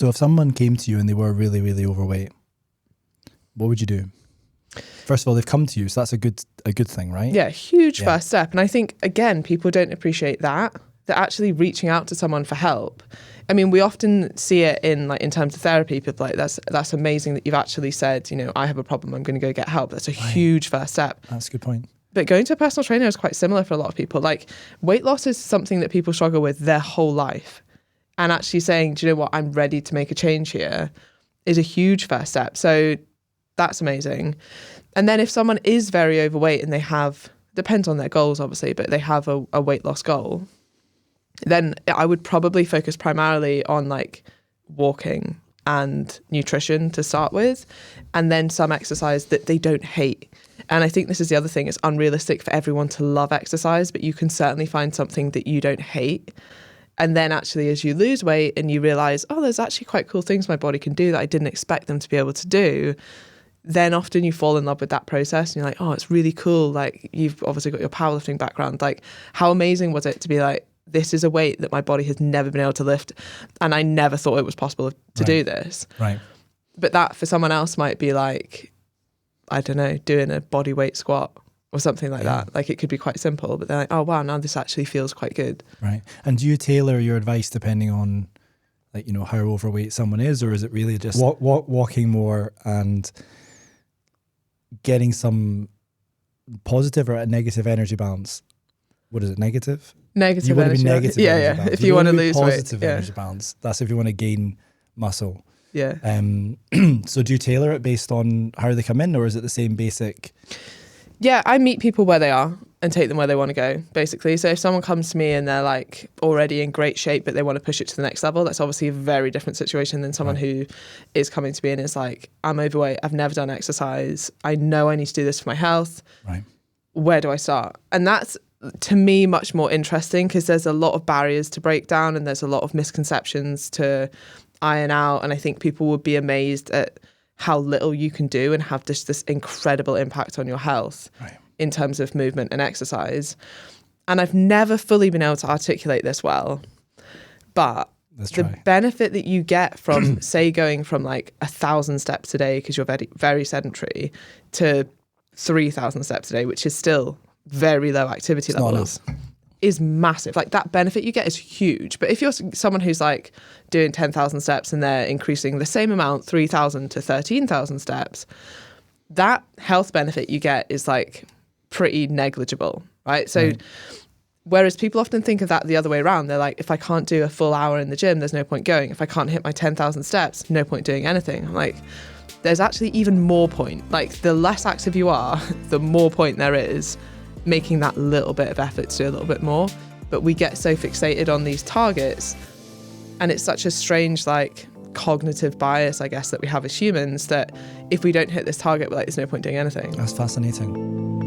So if someone came to you and they were really, really overweight, what would you do? First of all, they've come to you, so that's a good thing, right? Yeah, huge first step. And I think, again, people don't appreciate that actually reaching out to someone for help. I mean, we often see it in terms of therapy. People are like, that's amazing that you've actually said, I have a problem, I'm going to go get help. That's a huge first step. That's a good point. But going to a personal trainer is quite similar for a lot of people. Like, weight loss is something that people struggle with their whole life. And actually saying, do you know what, I'm ready to make a change here is a huge first step. So that's amazing. And then if someone is very overweight and they have, depends on their goals obviously, but they have a weight loss goal, then I would probably focus primarily on like walking and nutrition to start with, and then some exercise that they don't hate. And I think this is the other thing, it's unrealistic for everyone to love exercise, but you can certainly find something that you don't hate. And then actually as you lose weight and you realize, oh, there's actually quite cool things my body can do that I didn't expect them to be able to do, then often you fall in love with that process and you're like, oh, it's really cool. Like, you've obviously got your powerlifting background. Like, how amazing was it to be like, this is a weight that my body has never been able to lift, and I never thought it was possible to do this. Right. But that for someone else might be like, I don't know, doing a body weight squat or something like that. Like, it could be quite simple, but they're like, oh wow, now this actually feels quite good. Right. And do you tailor your advice depending on, like, how overweight someone is, or is it really just walking more and getting some positive or a negative energy balance? What is it? Negative? Negative you want energy. To be negative yeah, energy yeah. balance. If you want to lose positive weight, energy balance. That's if you want to gain muscle. Yeah. So do you tailor it based on how they come in, or is it the same basic? Yeah, I meet people where they are and take them where they want to go, basically. So if someone comes to me and they're like already in great shape, but they want to push it to the next level, that's obviously a very different situation than someone who is coming to me and is like, I'm overweight, I've never done exercise, I know I need to do this for my health. Right. Where do I start? And that's, to me, much more interesting because there's a lot of barriers to break down and there's a lot of misconceptions to iron out. And I think people would be amazed at how little you can do and have this incredible impact on your health in terms of movement and exercise. And I've never fully been able to articulate this well, but the benefit that you get from, say, going from like 1,000 steps a day because you're very, very sedentary to 3,000 steps a day, which is still very low activity levels, is massive. Like, that benefit you get is huge. But if you're someone who's like doing 10,000 steps and they're increasing the same amount, 3,000 to 13,000 steps, that health benefit you get is like pretty negligible, right? So whereas people often think of that the other way around, they're like, if I can't do a full hour in the gym, there's no point going. If I can't hit my 10,000 steps, no point doing anything. I'm like, there's actually even more point. Like, the less active you are, the more point there is making that little bit of effort to do a little bit more. But we get so fixated on these targets, and it's such a strange, like, cognitive bias, I guess, that we have as humans, that if we don't hit this target, we're like, there's no point doing anything. That's fascinating.